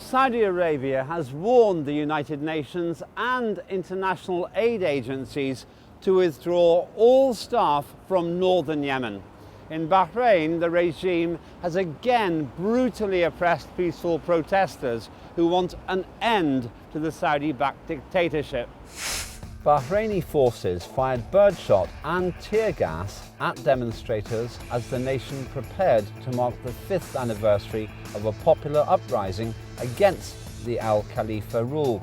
Saudi Arabia has warned the United Nations and international aid agencies to withdraw all staff from northern Yemen. In Bahrain, the regime has again brutally oppressed peaceful protesters who want an end to the Saudi-backed dictatorship. Bahraini forces fired birdshot and tear gas at demonstrators as the nation prepared to mark the 5th anniversary of a popular uprising against the Al Khalifa rule.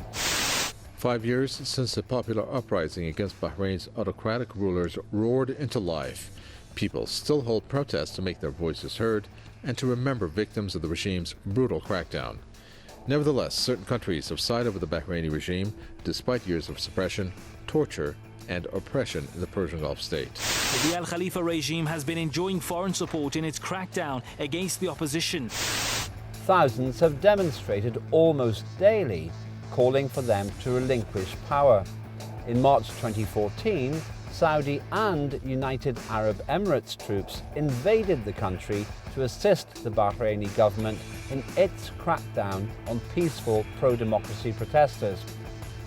5 years since the popular uprising against Bahrain's autocratic rulers roared into life, people still hold protests to make their voices heard and to remember victims of the regime's brutal crackdown. Nevertheless, certain countries have sided with the Bahraini regime despite years of suppression, torture, and oppression in the Persian Gulf state. The Al Khalifa regime has been enjoying foreign support in its crackdown against the opposition. Thousands have demonstrated almost daily, calling for them to relinquish power. In March 2014, Saudi and United Arab Emirates troops invaded the country to assist the Bahraini government in its crackdown on peaceful pro-democracy protesters.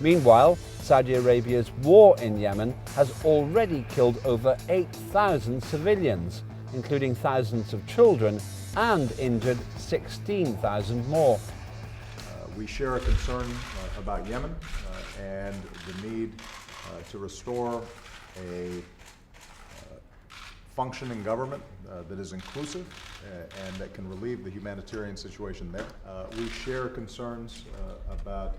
Meanwhile, Saudi Arabia's war in Yemen has already killed over 8,000 civilians, including thousands of children, and injured 16,000 more. We share a concern about Yemen and the need to restore a functioning government that is inclusive and that can relieve the humanitarian situation there. We share concerns about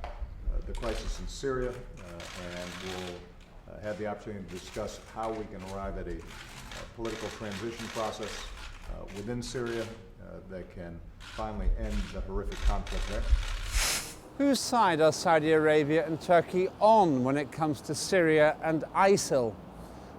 the crisis in Syria and will have the opportunity to discuss how we can arrive at a political transition process within Syria that can finally end the horrific conflict there. Whose side are Saudi Arabia and Turkey on when it comes to Syria and ISIL?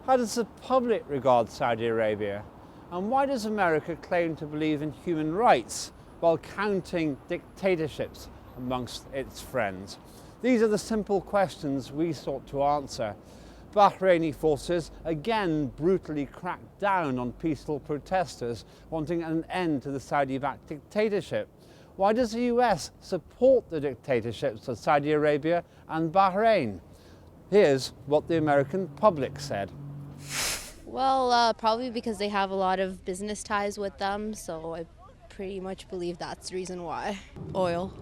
How does the public regard Saudi Arabia? And why does America claim to believe in human rights while counting dictatorships amongst its friends? These are the simple questions we sought to answer. Bahraini forces again brutally cracked down on peaceful protesters wanting an end to the Saudi-backed dictatorship. Why does the US support the dictatorships of Saudi Arabia and Bahrain? Here's what the American public said. Well, probably because they have a lot of business ties with them, so I pretty much believe that's the reason why. Oil.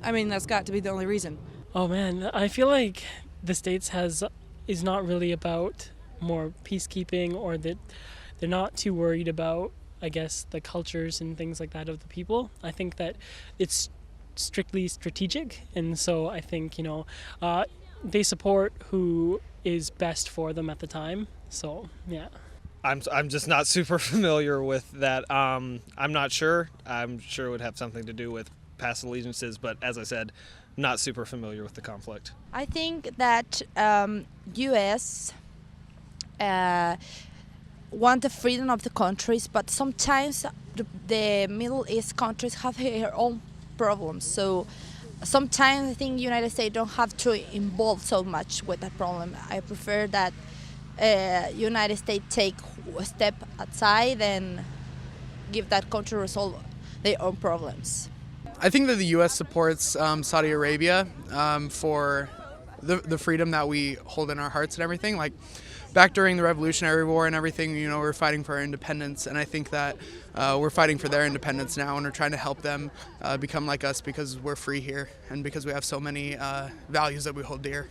I mean, that's got to be the only reason. Oh man, I feel like the States is not really about more peacekeeping, or that they're not too worried about, I guess, the cultures and things like that of the people. I think that it's strictly strategic, and so I think, they support who is best for them at the time. So, yeah. I'm just not super familiar with that. I'm not sure. I'm sure it would have something to do with past allegiances, but as I said, not super familiar with the conflict. I think that U.S. Want the freedom of the countries, but sometimes the Middle East countries have their own problems. So sometimes I think United States don't have to involve so much with that problem. I prefer that United States take a step outside and give that country resolve their own problems. I think that the U.S. supports Saudi Arabia for the freedom that we hold in our hearts and everything. Like back during the Revolutionary War and everything, we're fighting for our independence, and I think that we're fighting for their independence now, and we're trying to help them become like us because we're free here and because we have so many values that we hold dear.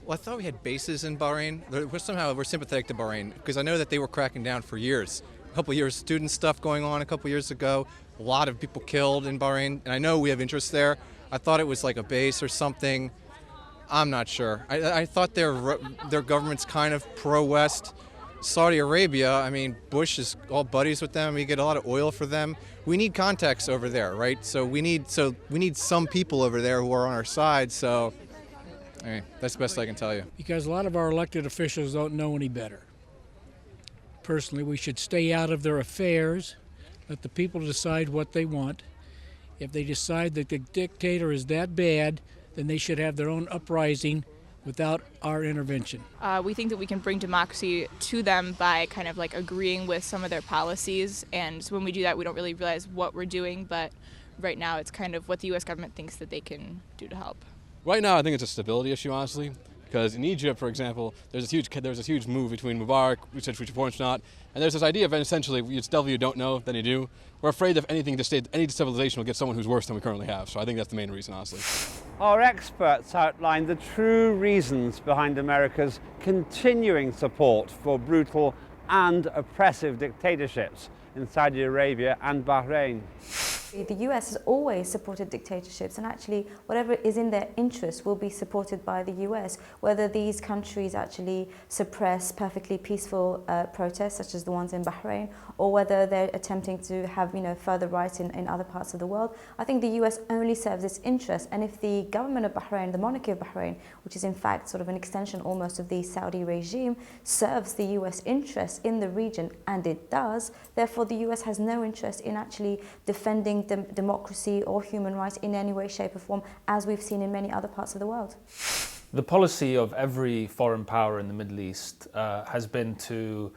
Well, I thought we had bases in Bahrain. Somehow we're sympathetic to Bahrain because I know that they were cracking down for years. A couple of years, student stuff going on a couple of years ago. A lot of people killed in Bahrain, and I know we have interest there. I thought it was like a base or something. I'm not sure. I thought their government's kind of pro-West. Saudi Arabia, I mean, Bush is all buddies with them. We get a lot of oil for them. We need contacts over there, right? So we need some people over there who are on our side. So, that's the best I can tell you. Because a lot of our elected officials don't know any better. Personally, we should stay out of their affairs. Let the people decide what they want. If they decide that the dictator is that bad, then they should have their own uprising without our intervention. We think that we can bring democracy to them by kind of like agreeing with some of their policies, and so when we do that, we don't really realize what we're doing, but right now it's kind of what the U.S. government thinks that they can do to help. Right now, I think it's a stability issue, honestly, because in Egypt, for example, there's a huge move between Mubarak, which supports not, and there's this idea of essentially it's devil you don't know than you do. We're afraid if anything, any destabilization will get someone who's worse than we currently have. So I think that's the main reason, honestly. Our experts outlined the true reasons behind America's continuing support for brutal and oppressive dictatorships in Saudi Arabia and Bahrain. The US has always supported dictatorships, and actually whatever is in their interest will be supported by the US, whether these countries actually suppress perfectly peaceful protests such as the ones in Bahrain, or whether they're attempting to have further rights in other parts of the world. I think the US only serves its interest, and if the government of Bahrain, the monarchy of Bahrain, which is in fact sort of an extension almost of the Saudi regime, serves the US interest in the region, and it does, therefore the US has no interest in actually defending democracy or human rights in any way, shape or form, as we've seen in many other parts of the world. The policy of every foreign power in the Middle East has been to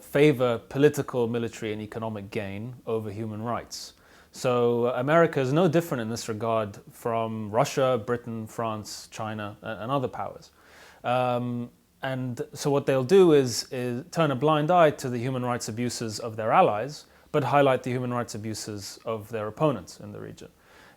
favor political, military and economic gain over human rights. So America is no different in this regard from Russia, Britain, France, China and other powers. And so what they'll do is turn a blind eye to the human rights abuses of their allies, but highlight the human rights abuses of their opponents in the region.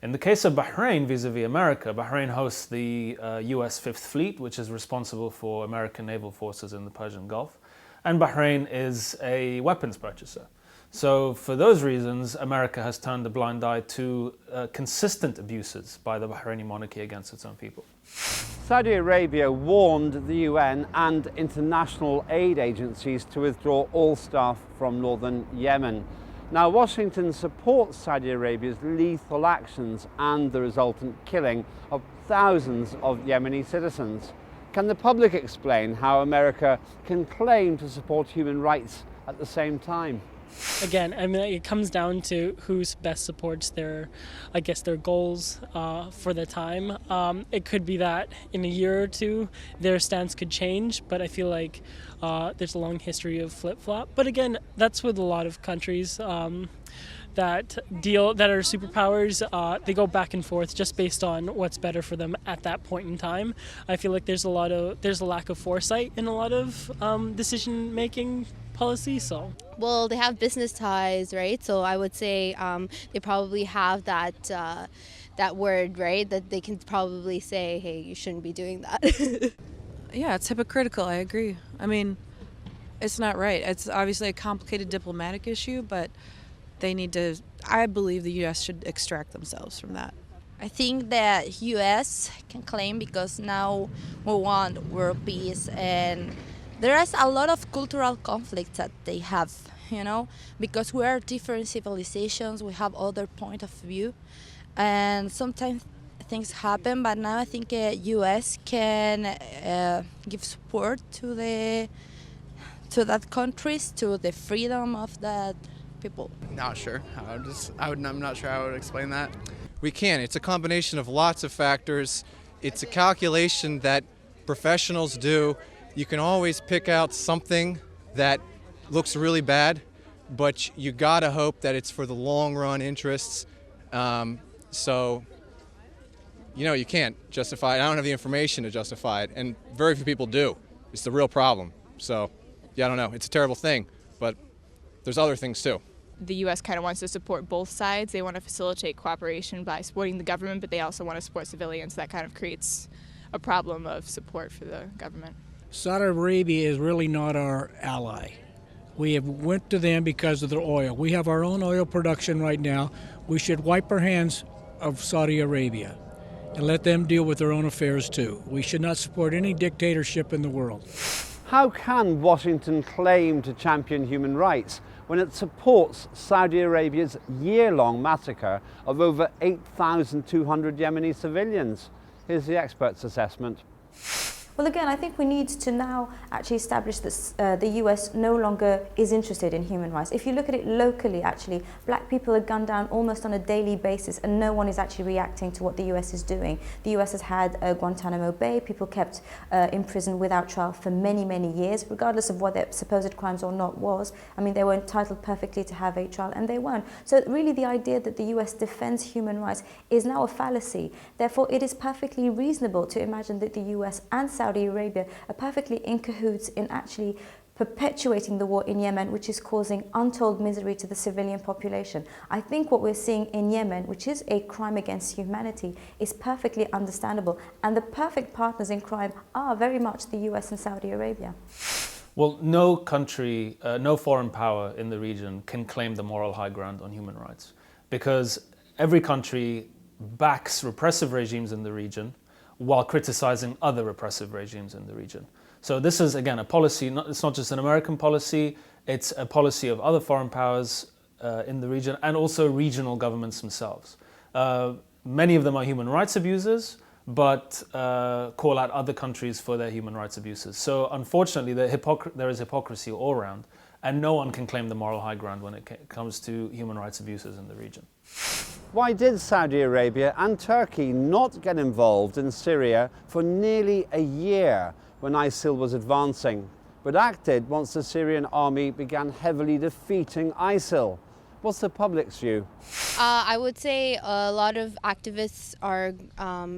In the case of Bahrain vis-a-vis America, Bahrain hosts the US Fifth Fleet, which is responsible for American naval forces in the Persian Gulf, and Bahrain is a weapons purchaser. So for those reasons, America has turned a blind eye to consistent abuses by the Bahraini monarchy against its own people. Saudi Arabia warned the UN and international aid agencies to withdraw all staff from northern Yemen. Now, Washington supports Saudi Arabia's lethal actions and the resultant killing of thousands of Yemeni citizens. Can the public explain how America can claim to support human rights at the same time? Again, I mean, it comes down to who best supports their goals for the time. It could be that in a year or two, their stance could change, but I feel like there's a long history of flip-flop. But again, that's with a lot of countries that are superpowers. They go back and forth just based on what's better for them at that point in time. I feel like there's a lack of foresight in a lot of decision-making policy. So, well, they have business ties, right? So I would say they probably have that word, right? That they can probably say, hey, you shouldn't be doing that. Yeah, it's hypocritical. I agree. I mean, it's not right. It's obviously a complicated diplomatic issue, but they need to, I believe the U.S. should extract themselves from that. I think that U.S. can claim because now we want world peace, and there is a lot of cultural conflicts that they have, because we are different civilizations, we have other point of view, and sometimes things happen, but now I think U.S. can give support to that countries, to the freedom of that people. Not sure. I'm not sure how I would explain that. We can. It's a combination of lots of factors. It's a calculation that professionals do. You can always pick out something that looks really bad, but you gotta hope that it's for the long run interests. So, you can't justify it. I don't have the information to justify it, and very few people do. It's the real problem. So, yeah, I don't know. It's a terrible thing, but there's other things too. The U.S. kind of wants to support both sides. They want to facilitate cooperation by supporting the government, but they also want to support civilians. That kind of creates a problem of support for the government. Saudi Arabia is really not our ally. We have went to them because of their oil. We have our own oil production right now. We should wipe our hands of Saudi Arabia and let them deal with their own affairs too. We should not support any dictatorship in the world. How can Washington claim to champion human rights when it supports Saudi Arabia's year-long massacre of over 8,200 Yemeni civilians? Here's the expert's assessment. Well, again, I think we need to now actually establish that the US no longer is interested in human rights. If you look at it locally, actually, black people are gunned down almost on a daily basis, and no one is actually reacting to what the US is doing. The US has had Guantanamo Bay, people kept in prison without trial for many, many years, regardless of what their supposed crimes or not was. I mean, they were entitled perfectly to have a trial, and they weren't. So really the idea that the US defends human rights is now a fallacy. Therefore, it is perfectly reasonable to imagine that the US and Saudi Arabia are perfectly in cahoots in actually perpetuating the war in Yemen, which is causing untold misery to the civilian population. I think what we're seeing in Yemen, which is a crime against humanity, is perfectly understandable. And the perfect partners in crime are very much the US and Saudi Arabia. Well, no country, no foreign power in the region can claim the moral high ground on human rights, because every country backs repressive regimes in the region while criticizing other repressive regimes in the region. So this is, again, a policy, it's not just an American policy, it's a policy of other foreign powers in the region, and also regional governments themselves. Many of them are human rights abusers, but call out other countries for their human rights abuses. So unfortunately, there is hypocrisy all around, and no one can claim the moral high ground when it comes to human rights abuses in the region. Why did Saudi Arabia and Turkey not get involved in Syria for nearly a year when ISIL was advancing, but acted once the Syrian army began heavily defeating ISIL? What's the public's view? I would say a lot of activists are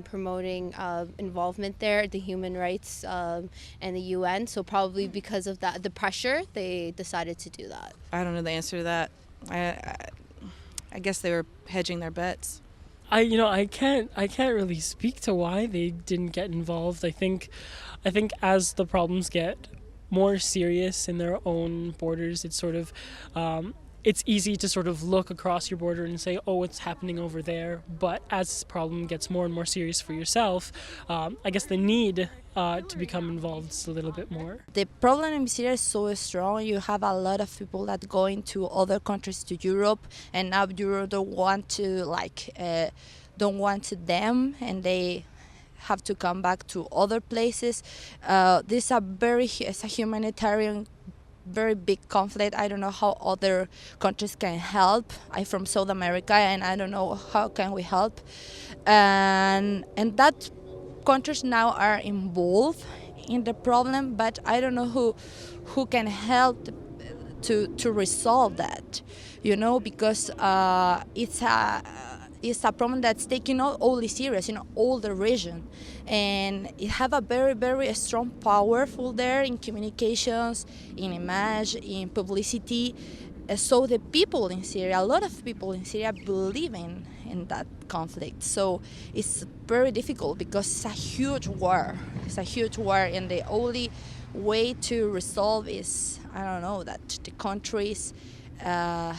promoting involvement there, the human rights and the UN. So probably because of that, the pressure, they decided to do that. I don't know the answer to that. I guess they were hedging their bets. I can't really speak to why they didn't get involved. I think as the problems get more serious in their own borders, it's sort of it's easy to sort of look across your border and say, oh, it's happening over there. But as this problem gets more and more serious for yourself, I guess the need to become involved is a little bit more. The problem in Syria is so strong. You have a lot of people that go into other countries, to Europe, and now Europe don't want them, and they have to come back to other places. This is a humanitarian, very big conflict. I don't know how other countries can help. I'm from South America, and I don't know how can we help. And that countries now are involved in the problem, but I don't know who can help to resolve that. Because it's a problem that's taking only serious in all the region, and it have a very, very strong powerful there in communications, in image, in publicity. So the people in Syria, a lot of people in Syria believe in that conflict. So it's very difficult because it's a huge war. It's a huge war, and the only way to resolve is, I don't know, that the countries can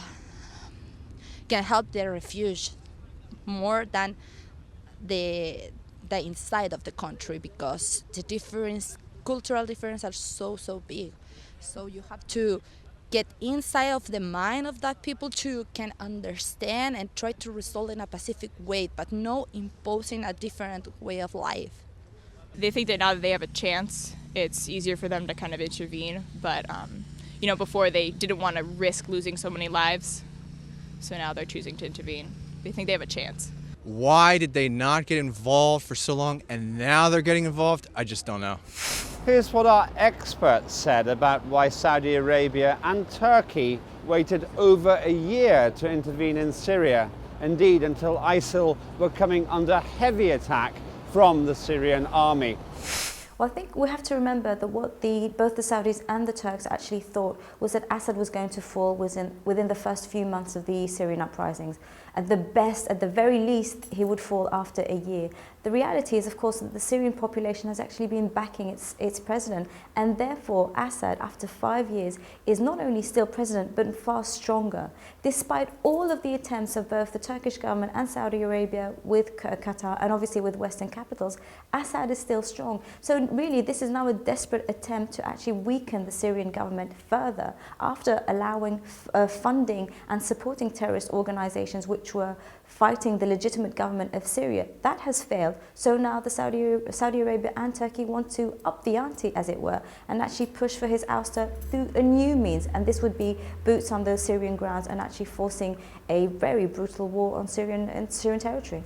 help their refuge more than the inside of the country, because the cultural difference are so big. So you have to get inside of the mind of that people to can understand and try to resolve in a pacific way, but no imposing a different way of life. They think that now that they have a chance, it's easier for them to kind of intervene. But before they didn't want to risk losing so many lives, so now they're choosing to intervene. They think they have a chance. Why did they not get involved for so long and now they're getting involved? I just don't know. Here's what our experts said about why Saudi Arabia and Turkey waited over a year to intervene in Syria, indeed until ISIL were coming under heavy attack from the Syrian army. Well, I think we have to remember that what both the Saudis and the Turks actually thought was that Assad was going to fall within the first few months of the Syrian uprisings. At the very least, he would fall after a year. The reality is, of course, that the Syrian population has actually been backing its president, and therefore Assad, after 5 years, is not only still president, but far stronger. Despite all of the attempts of both the Turkish government and Saudi Arabia with Qatar, and obviously with Western capitals, Assad is still strong. So And really, this is now a desperate attempt to actually weaken the Syrian government further after allowing funding and supporting terrorist organizations which were fighting the legitimate government of Syria. That has failed. So now the Saudi Arabia and Turkey want to up the ante, as it were, and actually push for his ouster through a new means. And this would be boots on the Syrian grounds and actually forcing a very brutal war on Syrian territory.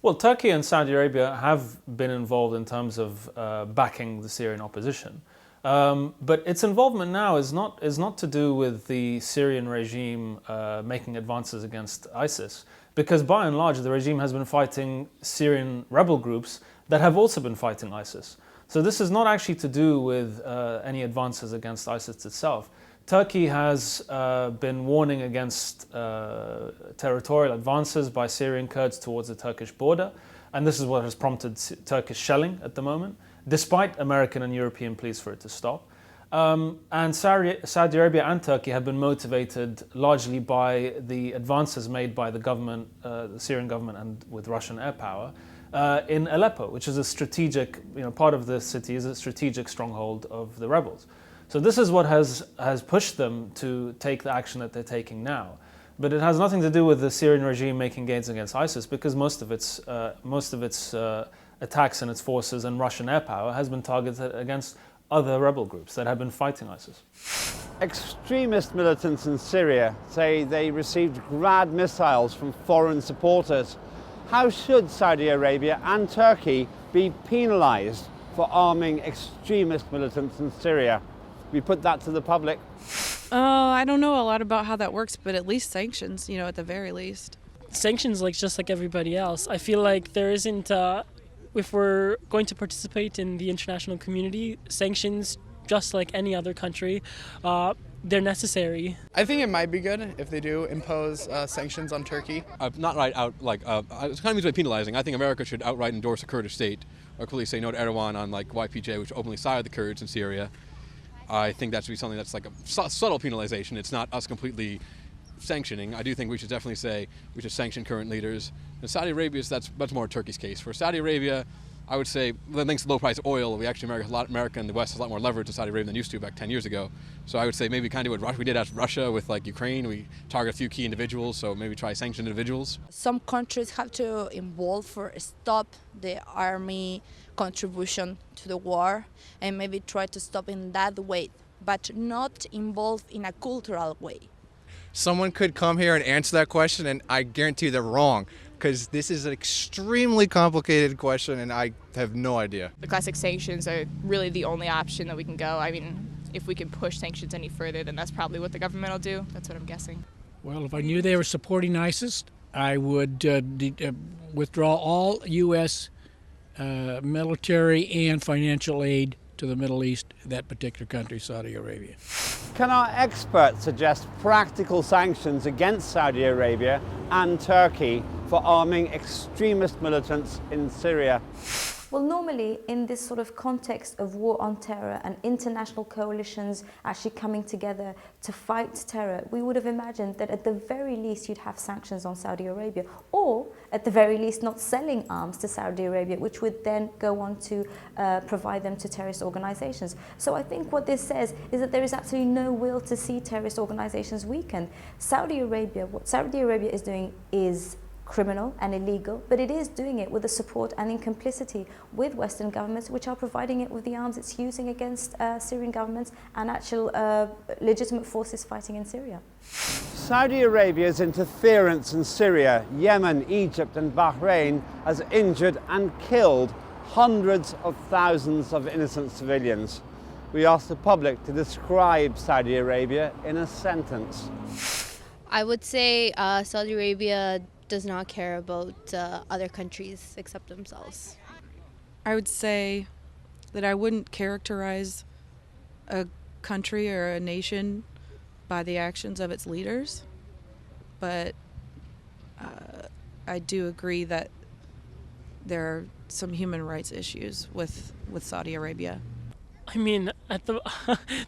Well, Turkey and Saudi Arabia have been involved in terms of backing the Syrian opposition. But its involvement now is not to do with the Syrian regime making advances against ISIS, because by and large the regime has been fighting Syrian rebel groups that have also been fighting ISIS. So this is not actually to do with any advances against ISIS itself. Turkey has been warning against territorial advances by Syrian Kurds towards the Turkish border, and this is what has prompted Turkish shelling at the moment, despite American and European pleas for it to stop. And Saudi Arabia and Turkey have been motivated largely by the advances made by the government, the Syrian government, and with Russian air power in Aleppo, which is a strategic, part of the city is a strategic stronghold of the rebels. So this is what has pushed them to take the action that they're taking now. But it has nothing to do with the Syrian regime making gains against ISIS, because most of its attacks and its forces and Russian air power has been targeted against other rebel groups that have been fighting ISIS. Extremist militants in Syria say they received Grad missiles from foreign supporters. How should Saudi Arabia and Turkey be penalised for arming extremist militants in Syria? We put that to the public. I don't know a lot about how that works, but at least sanctions, at the very least. Sanctions, just like everybody else. I feel like there isn't, if we're going to participate in the international community, sanctions, just like any other country, they're necessary. I think it might be good if they do impose sanctions on Turkey. Not right out, it's kind of means by penalizing. I think America should outright endorse a Kurdish state, or clearly say no to Erdogan on YPJ, which openly sided the Kurds in Syria. I think that should be something that's like a subtle penalization. It's not us completely sanctioning. I do think we should definitely say we should sanction current leaders. In Saudi Arabia, that's much more Turkey's case. For Saudi Arabia, I would say, thanks to the low price of oil, America and the West has a lot more leverage to Saudi Arabia than used to back 10 years ago. So I would say maybe kind of what we did at Russia with Ukraine. We target a few key individuals, so maybe try sanction individuals. Some countries have to involve for stop the army contribution to the war and maybe try to stop in that way, but not involved in a cultural way. Someone could come here and answer that question, and I guarantee they're wrong, because this is an extremely complicated question and I have no idea. The classic sanctions are really the only option that we can go. I mean, if we can push sanctions any further, then that's probably what the government will do. That's what I'm guessing. Well, if I knew they were supporting ISIS, I would withdraw all U.S. Military and financial aid to the Middle East, that particular country, Saudi Arabia. Can our experts suggest practical sanctions against Saudi Arabia and Turkey for arming extremist militants in Syria? Well, normally in this sort of context of war on terror and international coalitions actually coming together to fight terror, we would have imagined that at the very least you'd have sanctions on Saudi Arabia, or at the very least not selling arms to Saudi Arabia, which would then go on to provide them to terrorist organizations. So I think what this says is that there is absolutely no will to see terrorist organizations weakened. What Saudi Arabia is doing is criminal and illegal, but it is doing it with the support and in complicity with Western governments, which are providing it with the arms it's using against Syrian governments and actual legitimate forces fighting in Syria. Saudi Arabia's interference in Syria, Yemen, Egypt and Bahrain has injured and killed hundreds of thousands of innocent civilians. We asked the public to describe Saudi Arabia in a sentence. I would say Saudi Arabia does not care about other countries except themselves. I would say that I wouldn't characterize a country or a nation by the actions of its leaders, but I do agree that there are some human rights issues with Saudi Arabia. I mean, at the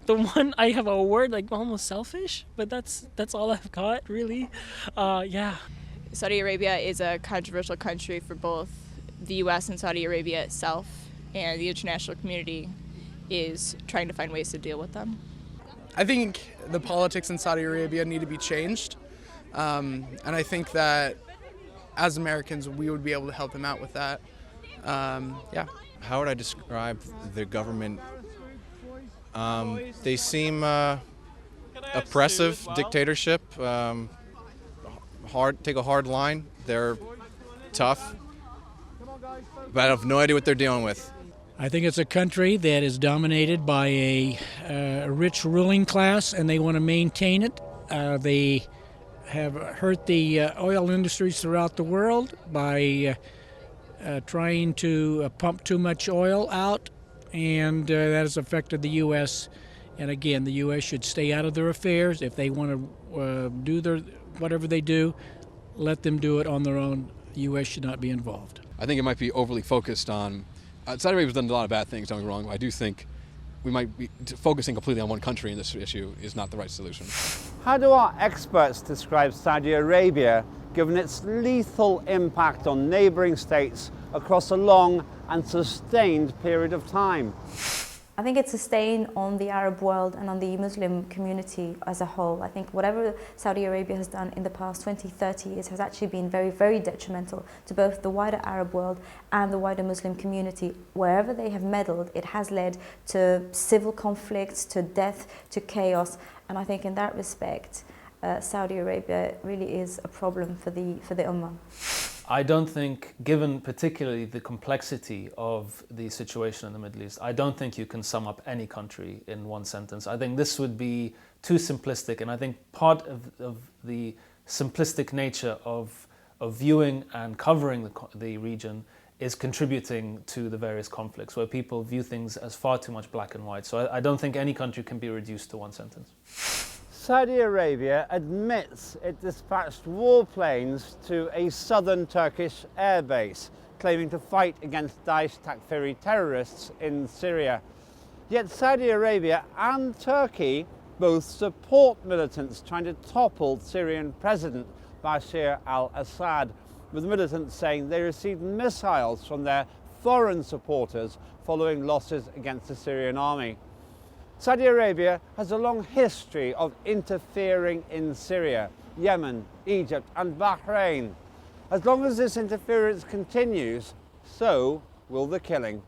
one I have a word almost selfish, but that's all I've got really. Yeah. Saudi Arabia is a controversial country for both the U.S. and Saudi Arabia itself. and the international community is trying to find ways to deal with them. I think the politics in Saudi Arabia need to be changed, and I think that as Americans we would be able to help them out with that. Yeah. How would I describe the government? They seem oppressive, dictatorship, take a hard line. They're tough, but I have no idea what they're dealing with. I think it's a country that is dominated by a rich ruling class, and they want to maintain it. They have hurt the oil industries throughout the world by trying to pump too much oil out, and that has affected the U.S. And again, the U.S. should stay out of their affairs. If they want to do whatever they do, let them do it on their own. The U.S. should not be involved. I think it might be overly focused on. Saudi Arabia's done a lot of bad things, don't get me wrong. I do think we might be focusing completely on one country in this issue is not the right solution. How do our experts describe Saudi Arabia, given its lethal impact on neighbouring states across a long and sustained period of time? I think it's a stain on the Arab world and on the Muslim community as a whole. I think whatever Saudi Arabia has done in the past 20, 30 years has actually been very, very detrimental to both the wider Arab world and the wider Muslim community. Wherever they have meddled, it has led to civil conflicts, to death, to chaos. And I think in that respect, Saudi Arabia really is a problem for the Ummah. I don't think, given particularly the complexity of the situation in the Middle East, I don't think you can sum up any country in one sentence. I think this would be too simplistic, and I think part of the simplistic nature of viewing and covering the region is contributing to the various conflicts, where people view things as far too much black and white. So I don't think any country can be reduced to one sentence. Saudi Arabia admits it dispatched warplanes to a southern Turkish airbase, claiming to fight against Daesh Takfiri terrorists in Syria. Yet Saudi Arabia and Turkey both support militants trying to topple Syrian President Bashar al-Assad, with militants saying they received missiles from their foreign supporters following losses against the Syrian army. Saudi Arabia has a long history of interfering in Syria, Yemen, Egypt and Bahrain. As long as this interference continues, so will the killing.